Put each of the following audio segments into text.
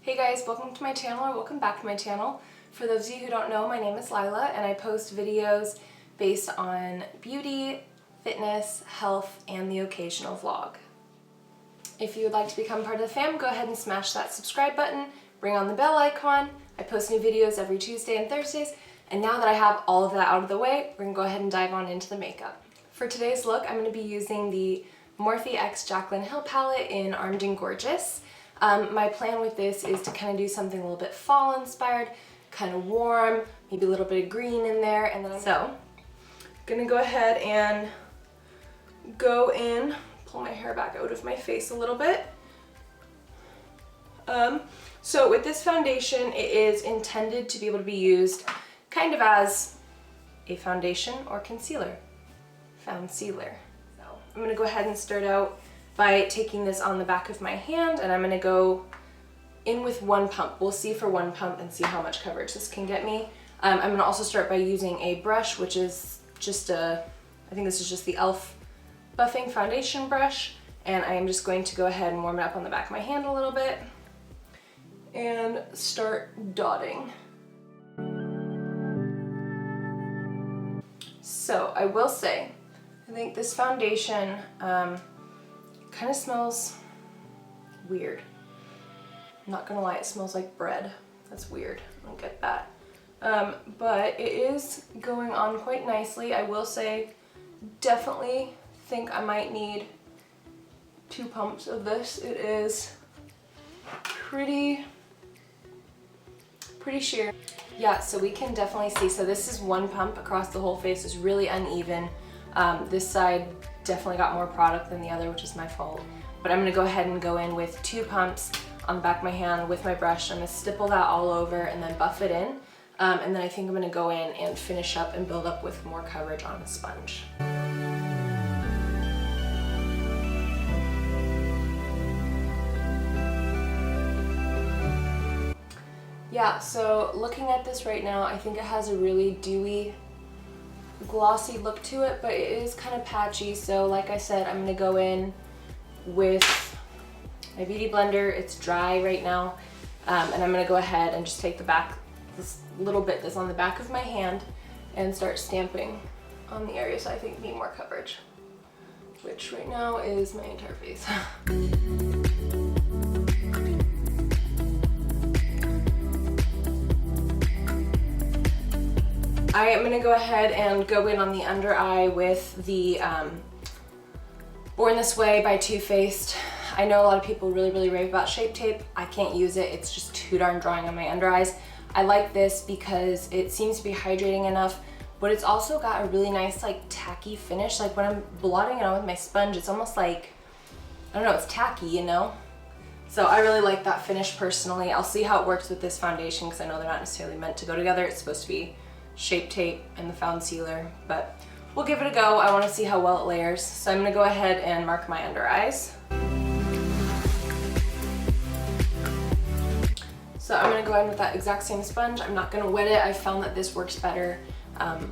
Hey guys, welcome to my channel, or welcome back to my channel. For those of you who don't know, my name is Lila and I post videos based on beauty, fitness, health, and the occasional vlog. If you would like to become part of the fam, go ahead and smash that subscribe button, bring on the bell icon. I post new videos every Tuesday and Thursdays, and now that I have all of that out of the way, we're gonna go ahead and dive on into the makeup. For today's look, I'm gonna be using the Morphie x Jaclyn Hill palette in Armed and Gorgeous. My plan with this is to kind of do something a little bit fall inspired, kind of warm, maybe a little bit of green in there, and then I'm gonna go ahead and go in, pull my hair back out of my face a little bit. So with this foundation, it is intended to be able to be used kind of as a foundation or concealer. Foundcealer. So I'm gonna go ahead and start out by taking this on the back of my hand, and I'm gonna go in with one pump. We'll see for one pump and see how much coverage this can get me. I'm gonna also start by using a brush, which is just I think this is just the e.l.f. buffing foundation brush, and I am just going to go ahead and warm it up on the back of my hand a little bit and start dotting. So I will say, I think this foundation kind of smells weird. I'm not gonna lie, it smells like bread. That's weird, I don't get that. But it is going on quite nicely. I will say, definitely think I might need 2 pumps of this. It is pretty sheer. Yeah, so we can definitely see, so this is one pump across the whole face. It's really uneven. This side definitely got more product than the other, which is my fault. But I'm gonna go ahead and go in with 2 pumps on the back of my hand with my brush. I'm gonna stipple that all over and then buff it in. And then I think I'm gonna go in and finish up and build up with more coverage on a sponge. Yeah, so looking at this right now, I think it has a really dewy, glossy look to it, but it is kind of patchy. So like I said, I'm gonna go in with my beauty blender. It's dry right now, and I'm gonna go ahead and just take this little bit that's on the back of my hand and start stamping on the areas I think need more coverage, which right now is my entire face. I am gonna go ahead and go in on the under eye with the Born This Way by Too Faced. I know a lot of people really rave about Shape Tape. I can't use it. It's just too darn drying on my under eyes. I like this because it seems to be hydrating enough, but it's also got a really nice like tacky finish. Like when I'm blotting it on with my sponge, it's almost like, I don't know, it's tacky, you know? So I really like that finish personally. I'll see how it works with this foundation because I know they're not necessarily meant to go together. It's supposed to be Shape Tape and the Foundcealer, but we'll give it a go. I want to see how well it layers. So I'm going to go ahead and mark my under eyes. So I'm going to go in with that exact same sponge. I'm not going to wet it. I found that this works better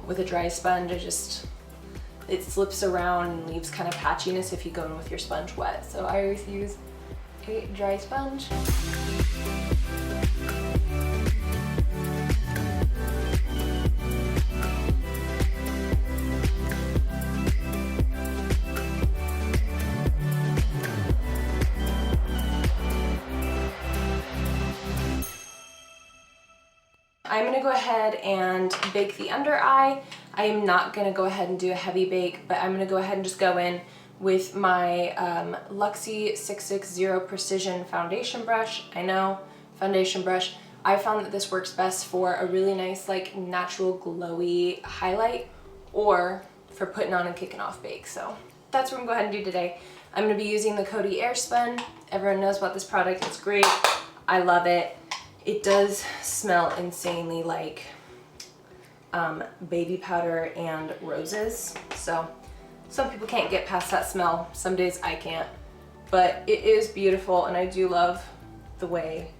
with a dry sponge. It slips around and leaves kind of patchiness if you go in with your sponge wet. So I always use a dry sponge. I'm gonna go ahead and bake the under eye. I am not gonna go ahead and do a heavy bake, but I'm gonna go ahead and just go in with my Luxie 660 Precision foundation brush. I know, foundation brush. I found that this works best for a really nice like natural glowy highlight or for putting on and kicking off bake. So that's what I'm gonna go ahead and do today. I'm gonna be using the Coty Airspun. Everyone knows about this product, it's great. I love it. It does smell insanely like baby powder and roses. So some people can't get past that smell. Some days I can't. But it is beautiful and I do love the way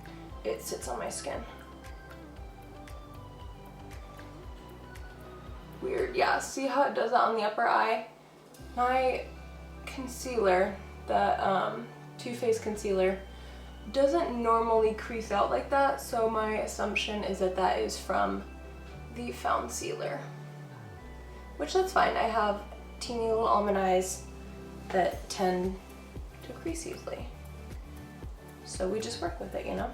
it sits on my skin. Weird, yeah, see how it does that on the upper eye? My concealer, the Too Faced concealer, doesn't normally crease out like that, so my assumption is that that is from the Foundcealer, which that's fine. I have teeny little almond eyes that tend to crease easily, so we just work with it, you know?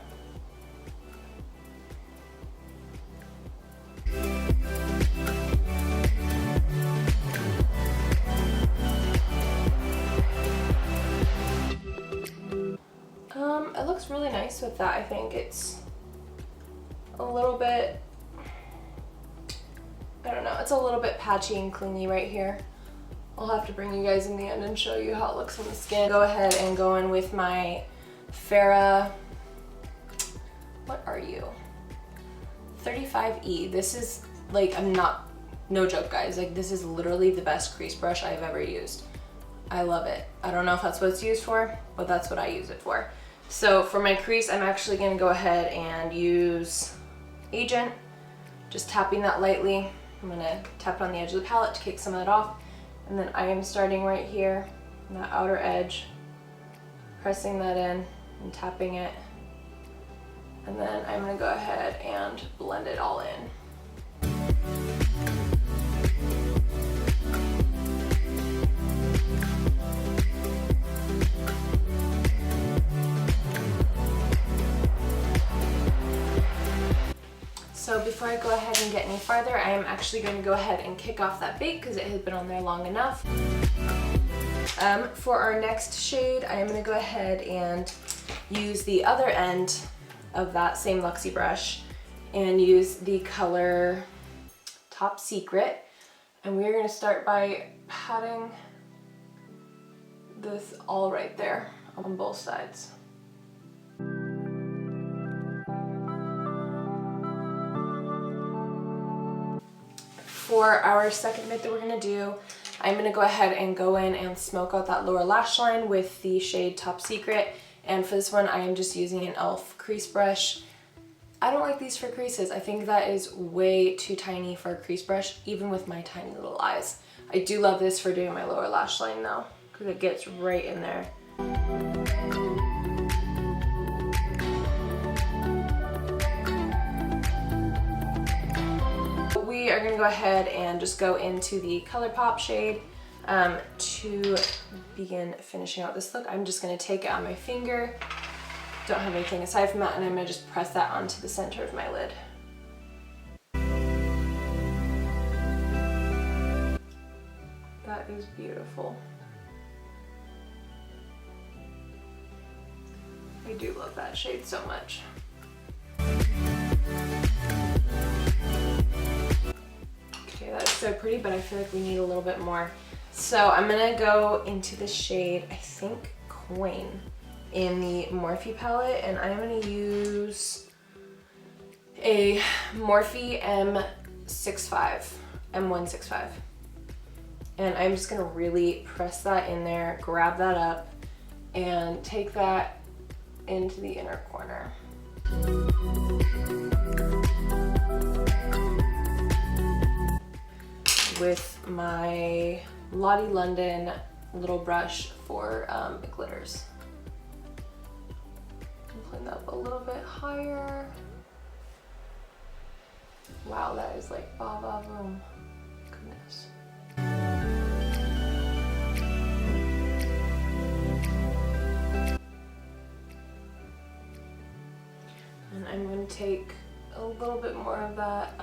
It looks really nice with that. I think it's a little bit, I don't know, it's a little bit patchy and clingy right here. I'll have to bring you guys in the end and show you how it looks on the skin. Go ahead and go in with my Farrah, what are you? 35E. This is like, I'm not, no joke guys, like this is literally the best crease brush I've ever used. I love it. I don't know if that's what it's used for, but that's what I use it for. So for my crease, I'm actually gonna go ahead and use Agent, just tapping that lightly. I'm gonna tap it on the edge of the palette to kick some of that off. And then I am starting right here on that outer edge, pressing that in and tapping it. And then I'm gonna go ahead and blend it all in. So before I go ahead and get any farther, I am actually going to go ahead and kick off that bake because it has been on there long enough. For our next shade, I am going to go ahead and use the other end of that same Luxie brush and use the color Top Secret. And we're going to start by patting this all right there on both sides. For our second bit that we're gonna do, I'm gonna go ahead and go in and smoke out that lower lash line with the shade Top Secret. And for this one, I am just using an e.l.f. crease brush. I don't like these for creases. I think that is way too tiny for a crease brush, even with my tiny little eyes. I do love this for doing my lower lash line though, because it gets right in there. We are going to go ahead and just go into the Colorpop shade to begin finishing out this look. I'm just going to take it on my finger, don't have anything aside from that, and I'm going to just press that onto the center of my lid. That is beautiful. I do love that shade so much. Okay, that is so pretty, but I feel like we need a little bit more. So I'm gonna go into the shade, I think, Coin, in the Morphie palette, and I'm gonna use a Morphie M165. And I'm just gonna really press that in there, grab that up, and take that into the inner corner. With my Lottie London little brush for glitters. Clean that up a little bit higher. Wow, that is like ba ba boom. Goodness. And I'm going to take a little bit more of that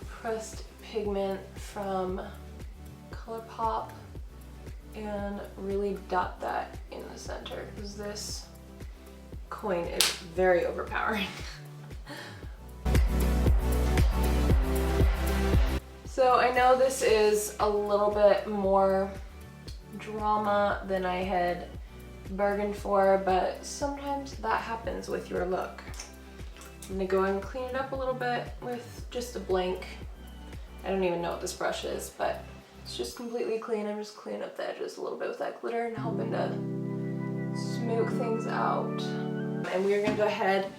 pressed pigment from Colorpop and really dot that in the center, because this Coin is very overpowering. So I know this is a little bit more drama than I had bargained for, but sometimes that happens with your look. I'm gonna go and clean it up a little bit with just a blank, I don't even know what this brush is, but it's just completely clean. I'm just cleaning up the edges a little bit with that glitter and helping to smoke things out. And we're gonna go ahead,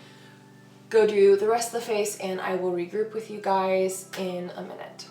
go do the rest of the face, and I will regroup with you guys in a minute.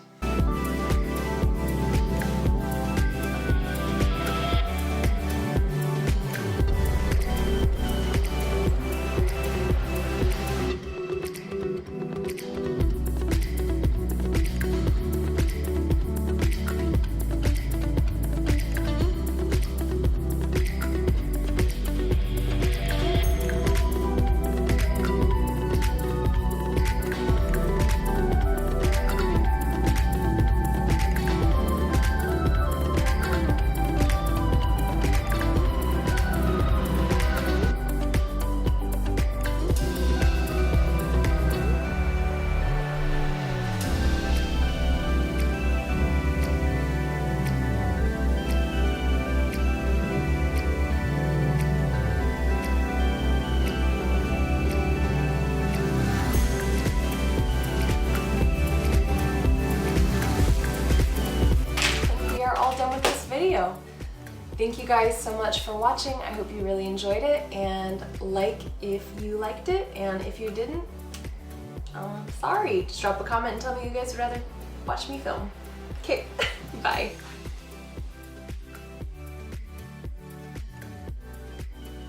Thank you guys so much for watching. I hope you really enjoyed it, and like if you liked it, and if you didn't, sorry. Just drop a comment and tell me you guys would rather watch me film. Okay, bye.